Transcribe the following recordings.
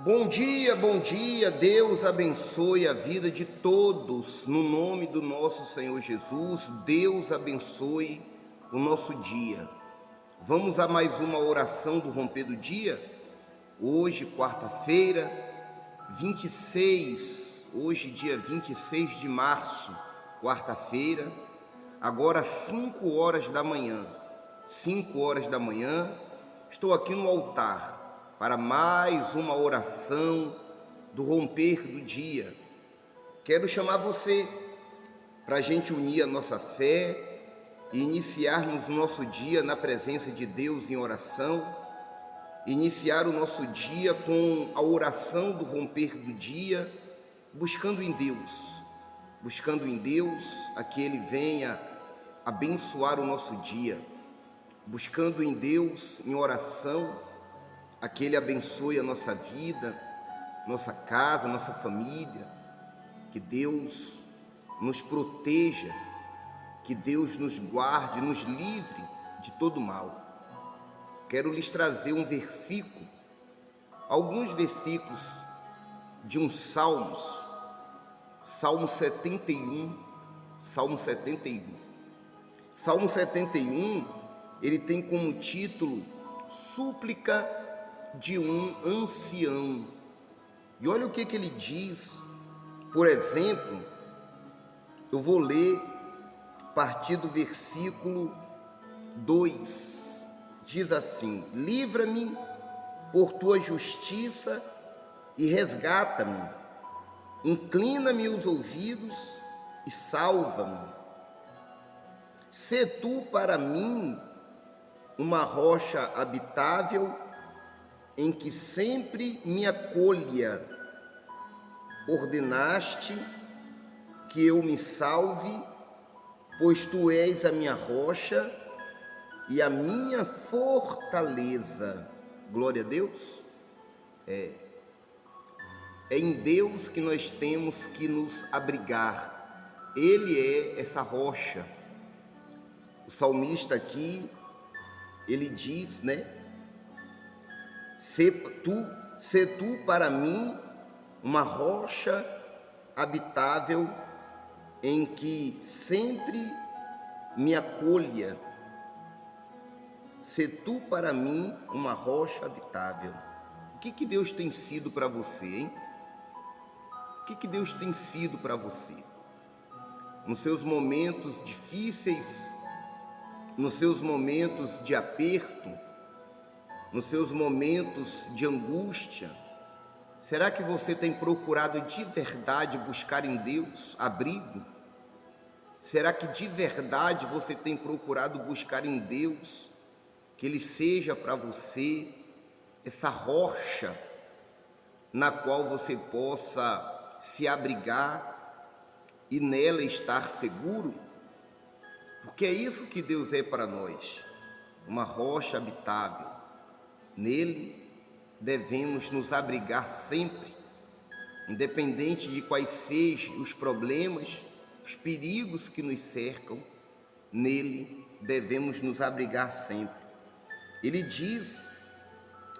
Bom dia, Deus abençoe a vida de todos, no nome do nosso Senhor Jesus. Deus abençoe o nosso dia. Vamos a mais uma oração do romper do dia? Hoje, quarta-feira, 26, hoje dia 26 de março, quarta-feira, agora 5 horas da manhã. 5 horas da manhã, estou aqui no altar para mais uma oração do romper do dia. Quero chamar você para a gente unir a nossa fé e iniciarmos o nosso dia na presença de Deus em oração, iniciar o nosso dia com a oração do romper do dia, buscando em Deus a que Ele venha abençoar o nosso dia, buscando em Deus em oração a que Ele abençoe a nossa vida, nossa casa, nossa família, que Deus nos proteja, que Deus nos guarde, nos livre de todo mal. Quero lhes trazer um versículo, alguns versículos de um Salmo 71, Salmo 71. Salmo 71, ele tem como título Súplica de um ancião. E olha o que ele diz. Por exemplo, eu vou ler a partir do versículo 2. Diz assim: livra-me por tua justiça e resgata-me, inclina-me os ouvidos e salva-me. Sê tu para mim uma rocha habitável, em que sempre me acolha. Ordenaste que eu me salve, pois tu és a minha rocha e a minha fortaleza. Glória a Deus. É em Deus que nós temos que nos abrigar. Ele é essa rocha. O salmista aqui, ele diz, Sê tu para mim uma rocha habitável, em que sempre me acolha. Sê tu para mim uma rocha habitável. O que Deus tem sido para você, hein? O que Deus tem sido para você? Nos seus momentos difíceis, nos seus momentos de aperto, nos seus momentos de angústia, será que você tem procurado de verdade buscar em Deus abrigo? Será que de verdade você tem procurado buscar em Deus que Ele seja para você essa rocha na qual você possa se abrigar e nela estar seguro? Porque é isso que Deus é para nós, uma rocha habitável. Nele devemos nos abrigar sempre, independente de quais sejam os problemas, os perigos que nos cercam. Nele devemos nos abrigar sempre. Ele diz,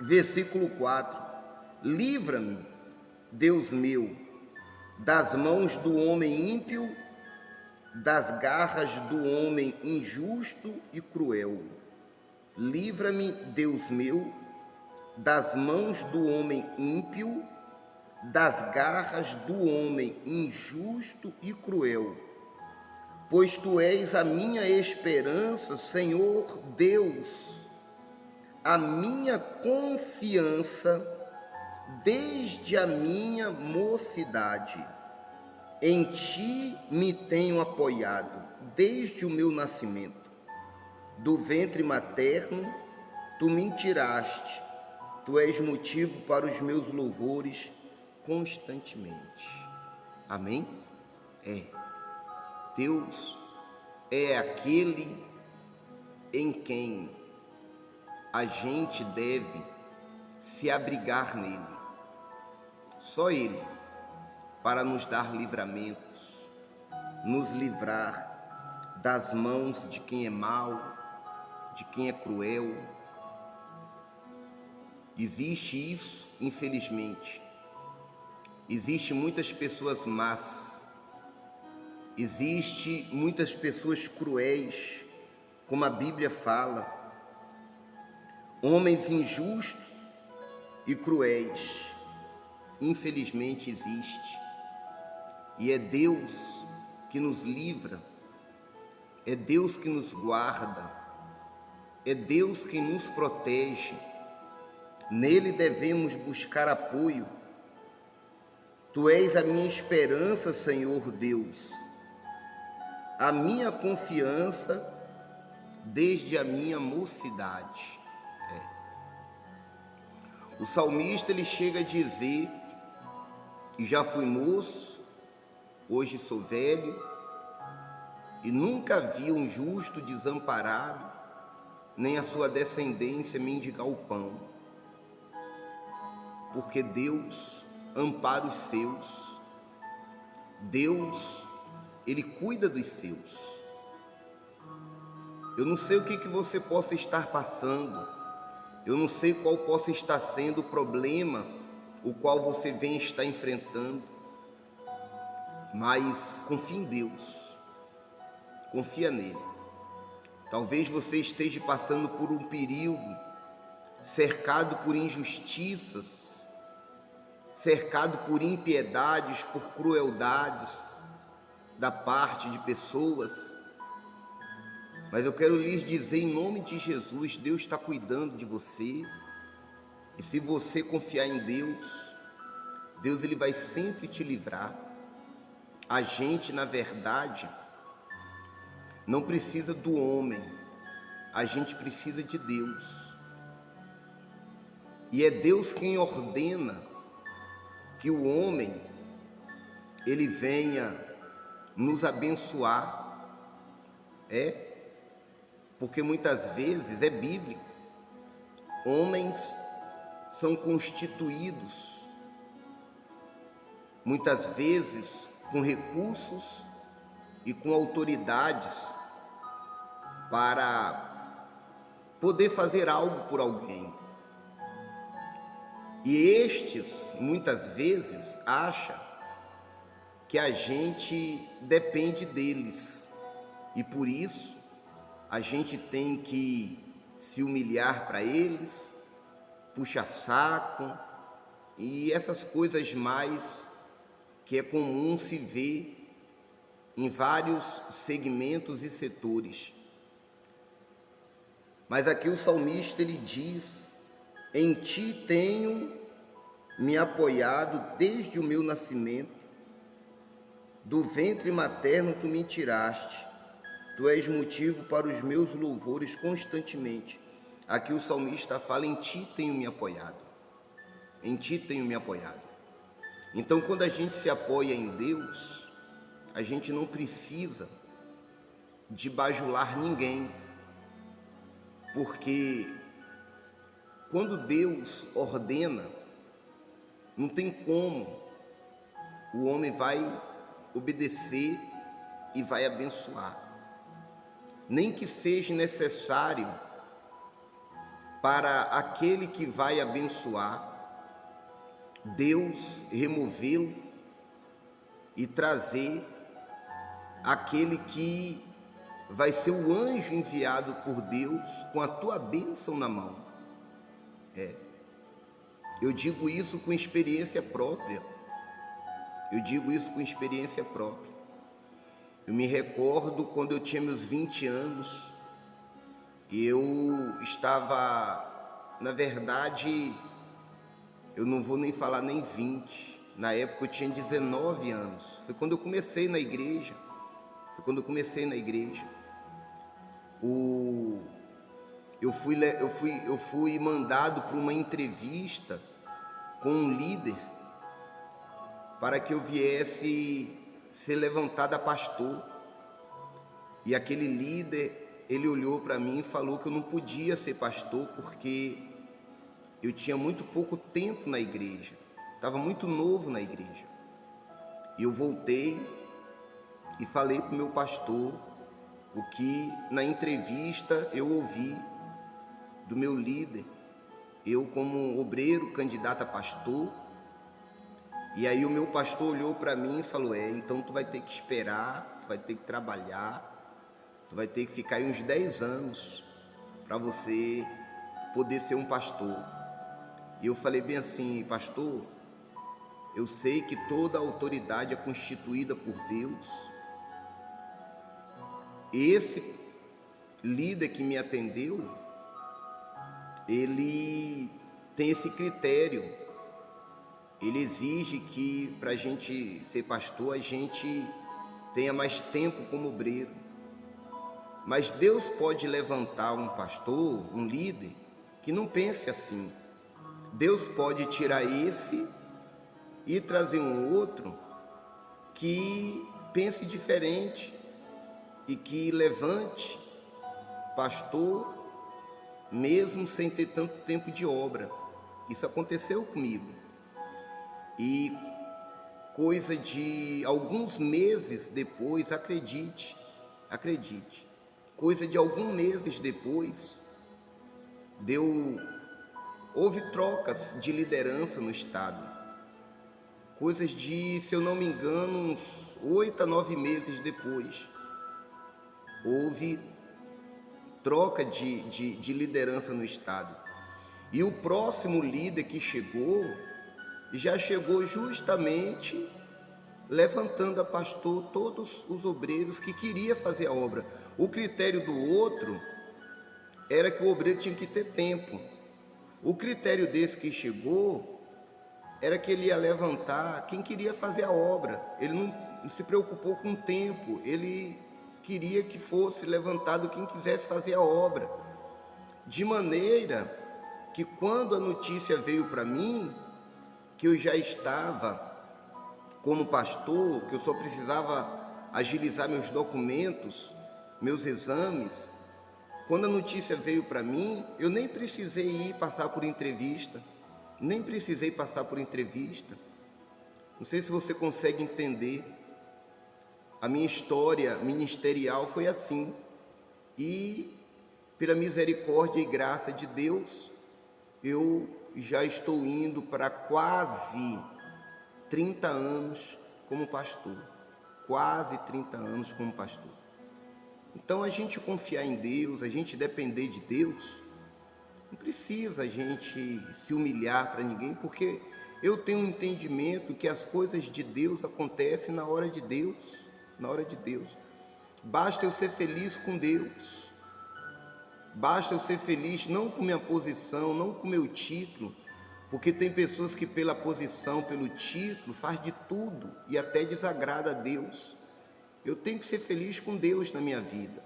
versículo 4: livra-me, Deus meu, das mãos do homem ímpio, das garras do homem injusto e cruel. Livra-me, Deus meu, das mãos do homem ímpio, das garras do homem injusto e cruel. Pois tu és a minha esperança, Senhor Deus, a minha confiança desde a minha mocidade. Em ti me tenho apoiado desde o meu nascimento. Do ventre materno, tu me tiraste. Tu és motivo para os meus louvores constantemente. Amém? Deus é aquele em quem a gente deve se abrigar nele. Só Ele, para nos dar livramentos, nos livrar das mãos de quem é mau, de quem é cruel, Existe isso, infelizmente. Existe muitas pessoas más. Existe muitas pessoas cruéis, como a Bíblia fala. Homens injustos e cruéis. Infelizmente existe. E é Deus que nos livra. É Deus que nos guarda. É Deus que nos protege. Nele devemos buscar apoio. Tu és a minha esperança, Senhor Deus, a minha confiança desde a minha mocidade. O salmista, ele chega a dizer: e já fui moço, hoje sou velho, e nunca vi um justo desamparado, nem a sua descendência mendigar o pão. Porque Deus ampara os seus. Deus, ele cuida dos seus. Eu não sei o que você possa estar passando. Eu não sei qual possa estar sendo o problema o qual você vem estar enfrentando. Mas confia em Deus. Confia nele. Talvez você esteja passando por um período cercado por injustiças, cercado por impiedades, por crueldades da parte de pessoas. Mas eu quero lhes dizer, em nome de Jesus, Deus está cuidando de você. E se você confiar em Deus, Deus, ele vai sempre te livrar. A gente, na verdade, não precisa do homem, a gente precisa de Deus. E é Deus quem ordena que o homem, ele venha nos abençoar. Porque muitas vezes é bíblico. Homens são constituídos, muitas vezes com recursos e com autoridades para poder fazer algo por alguém. E estes, muitas vezes, acham que a gente depende deles. E por isso, a gente tem que se humilhar para eles, puxar saco e essas coisas mais que é comum se ver em vários segmentos e setores. Mas aqui o salmista, ele diz: em ti tenho me apoiado desde o meu nascimento, do ventre materno tu me tiraste, tu és motivo para os meus louvores constantemente. Aqui o salmista fala: em ti tenho me apoiado, em ti tenho me apoiado. Então, quando a gente se apoia em Deus, a gente não precisa de bajular ninguém, porque quando Deus ordena, não tem como o homem vai obedecer e vai abençoar. Nem que seja necessário para aquele que vai abençoar, Deus removê-lo e trazer aquele que vai ser o anjo enviado por Deus com a tua bênção na mão. Eu digo isso com experiência própria. Eu me recordo quando eu tinha meus 20 anos, eu estava, na verdade, eu não vou nem falar nem 20, na época eu tinha 19 anos, foi quando eu comecei na igreja, Eu fui mandado para uma entrevista com um líder para que eu viesse ser levantado a pastor. E aquele líder, ele olhou para mim e falou que eu não podia ser pastor porque eu tinha muito pouco tempo na igreja, estava muito novo na igreja. E eu voltei e falei para o meu pastor o que na entrevista eu ouvi do meu líder. eu como obreiro, candidato a pastor. E aí o meu pastor olhou para mim e falou: então tu vai ter que esperar, tu vai ter que trabalhar, tu vai ter que ficar aí uns 10 anos para você poder ser um pastor. E eu falei bem assim: pastor, eu sei que toda autoridade é constituída por Deus. Esse líder que me atendeu, ele tem esse critério. Ele exige que para a gente ser pastor, a gente tenha mais tempo como obreiro. Mas Deus pode levantar um pastor, um líder, que não pense assim. Deus pode tirar esse e trazer um outro que pense diferente e que levante pastor mesmo sem ter tanto tempo de obra. Isso aconteceu comigo. E coisa de alguns meses depois, acredite, coisa de alguns meses depois, houve trocas de liderança no estado. Coisas de, se eu não me engano, uns 8 a 9 meses depois, houve troca de liderança no estado. E o próximo líder que chegou, já chegou justamente levantando a pastor todos os obreiros que queria fazer a obra. O critério do outro era que o obreiro tinha que ter tempo. O critério desse que chegou era que ele ia levantar quem queria fazer a obra. Ele não se preocupou com o tempo, ele queria que fosse levantado quem quisesse fazer a obra. De maneira que quando a notícia veio para mim, que eu já estava como pastor, que eu só precisava agilizar meus documentos, meus exames, quando a notícia veio para mim, eu nem precisei ir passar por entrevista, Não sei se você consegue entender. A minha história ministerial foi assim. E, pela misericórdia e graça de Deus, eu já estou indo para quase 30 anos como pastor. Então, a gente confiar em Deus, a gente depender de Deus, não precisa a gente se humilhar para ninguém, porque eu tenho um entendimento que as coisas de Deus acontecem na hora de Deus. Basta eu ser feliz com Deus. Basta eu ser feliz não com minha posição, não com meu título, porque tem pessoas que pela posição, pelo título, faz de tudo e até desagrada a Deus. Eu tenho que ser feliz com Deus na minha vida.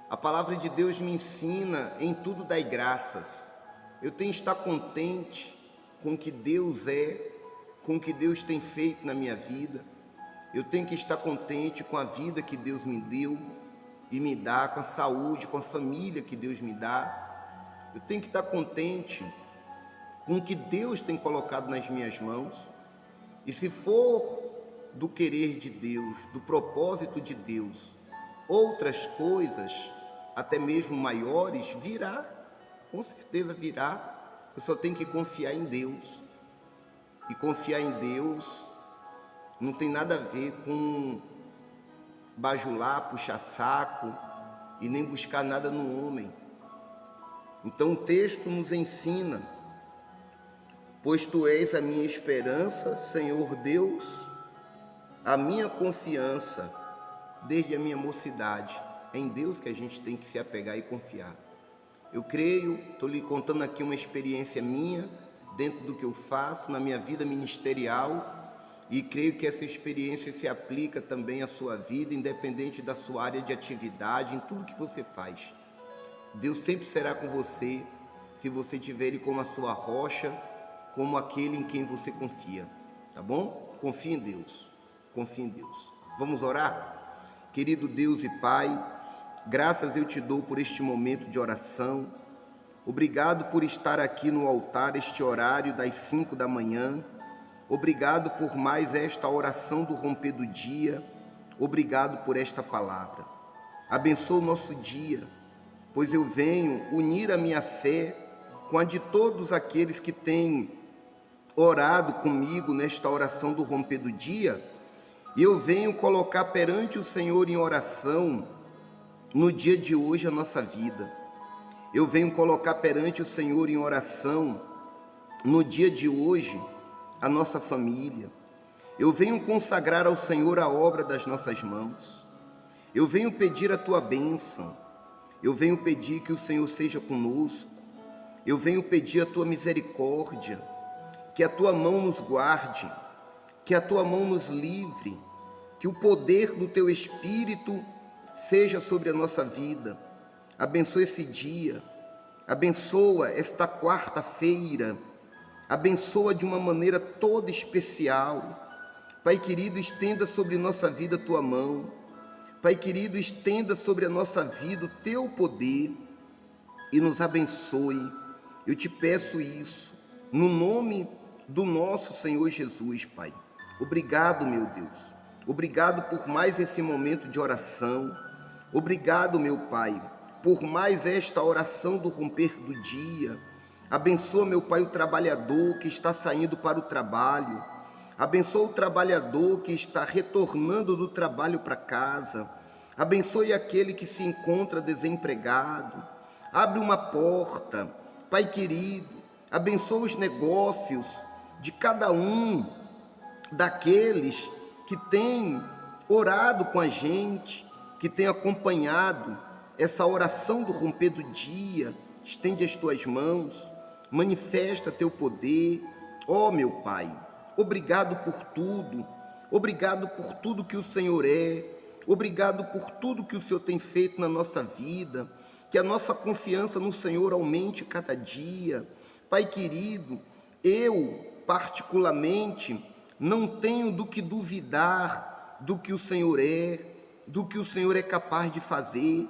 A palavra de Deus me ensina: em tudo dai graças. Eu tenho que estar contente com o que Deus é, com o que Deus tem feito na minha vida. Eu tenho que estar contente com a vida que Deus me deu e me dá, com a saúde, com a família que Deus me dá. Eu tenho que estar contente com o que Deus tem colocado nas minhas mãos. E se for do querer de Deus, do propósito de Deus, outras coisas, até mesmo maiores, virá, com certeza virá. Eu só tenho que confiar em Deus. E confiar em Deus não tem nada a ver com bajular, puxar saco e nem buscar nada no homem. Então o texto nos ensina: pois tu és a minha esperança, Senhor Deus, a minha confiança desde a minha mocidade. É em Deus que a gente tem que se apegar e confiar. Eu creio, estou lhe contando aqui uma experiência minha, dentro do que eu faço na minha vida ministerial, e creio que essa experiência se aplica também à sua vida, independente da sua área de atividade, em tudo que você faz. Deus sempre será com você, se você tiver Ele como a sua rocha, como aquele em quem você confia, tá bom? Confie em Deus. Vamos orar? Querido Deus e Pai, graças eu te dou por este momento de oração. Obrigado por estar aqui no altar este horário das 5 da manhã. Obrigado por mais esta oração do romper do dia. Obrigado por esta palavra. Abençoa o nosso dia, pois eu venho unir a minha fé com a de todos aqueles que têm orado comigo nesta oração do romper do dia. E eu venho colocar perante o Senhor em oração, no dia de hoje, a nossa vida. Eu venho colocar perante o Senhor em oração, no dia de hoje, a nossa família. Eu venho consagrar ao Senhor a obra das nossas mãos. Eu venho pedir a tua bênção. Eu venho pedir que o Senhor seja conosco. Eu venho pedir a tua misericórdia, que a tua mão nos guarde, que a tua mão nos livre, que o poder do teu Espírito seja sobre a nossa vida. Abençoa esse dia, abençoa esta quarta-feira, abençoa de uma maneira toda especial. Pai querido, estenda sobre nossa vida a tua mão. Pai querido, estenda sobre a nossa vida o teu poder e nos abençoe. Eu te peço isso, no nome do nosso Senhor Jesus, Pai. Obrigado, meu Deus. Obrigado por mais esse momento de oração. Obrigado, meu Pai, por mais esta oração do romper do dia. Abençoa, meu Pai, o trabalhador que está saindo para o trabalho. Abençoa o trabalhador que está retornando do trabalho para casa. Abençoe aquele que se encontra desempregado. Abre uma porta, Pai querido. Abençoa os negócios de cada um daqueles que tem orado com a gente, que tem acompanhado essa oração do romper do dia. Estende as tuas mãos, manifesta teu poder. Ó meu Pai, obrigado por tudo que o Senhor é, obrigado por tudo que o Senhor tem feito na nossa vida, que a nossa confiança no Senhor aumente cada dia. Pai querido, eu particularmente não tenho do que duvidar do que o Senhor é, do que o Senhor é capaz de fazer,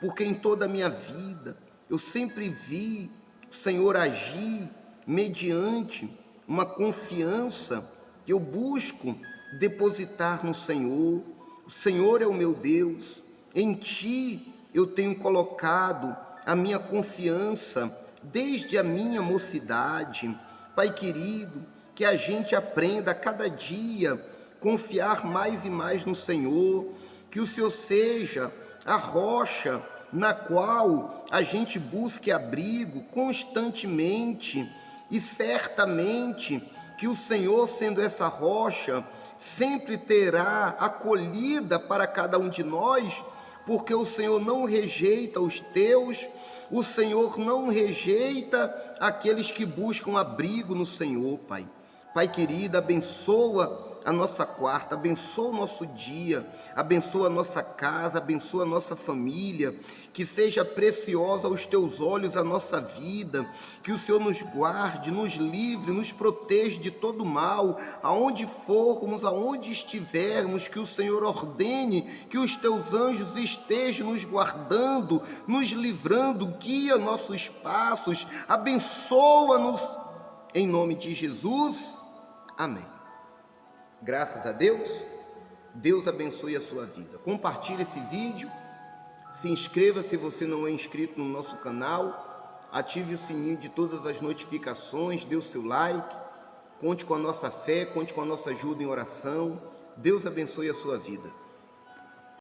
porque em toda a minha vida eu sempre vi o Senhor agir mediante uma confiança que eu busco depositar no Senhor. O Senhor é o meu Deus, em Ti eu tenho colocado a minha confiança desde a minha mocidade. Pai querido, que a gente aprenda a cada dia confiar mais e mais no Senhor, que o Senhor seja a rocha na qual a gente busque abrigo constantemente, e certamente que o Senhor, sendo essa rocha, sempre terá acolhida para cada um de nós, porque o Senhor não rejeita os teus, o Senhor não rejeita aqueles que buscam abrigo no Senhor, Pai. Pai querido, abençoa a nossa quarta, abençoa o nosso dia, abençoa a nossa casa, abençoa a nossa família, que seja preciosa aos teus olhos a nossa vida, que o Senhor nos guarde, nos livre, nos proteja de todo mal, aonde formos, aonde estivermos, que o Senhor ordene que os teus anjos estejam nos guardando, nos livrando, guia nossos passos, abençoa-nos, em nome de Jesus, amém. Graças a Deus, Deus abençoe a sua vida. Compartilhe esse vídeo, se inscreva se você não é inscrito no nosso canal, ative o sininho de todas as notificações, dê o seu like, conte com a nossa fé, conte com a nossa ajuda em oração. Deus abençoe a sua vida.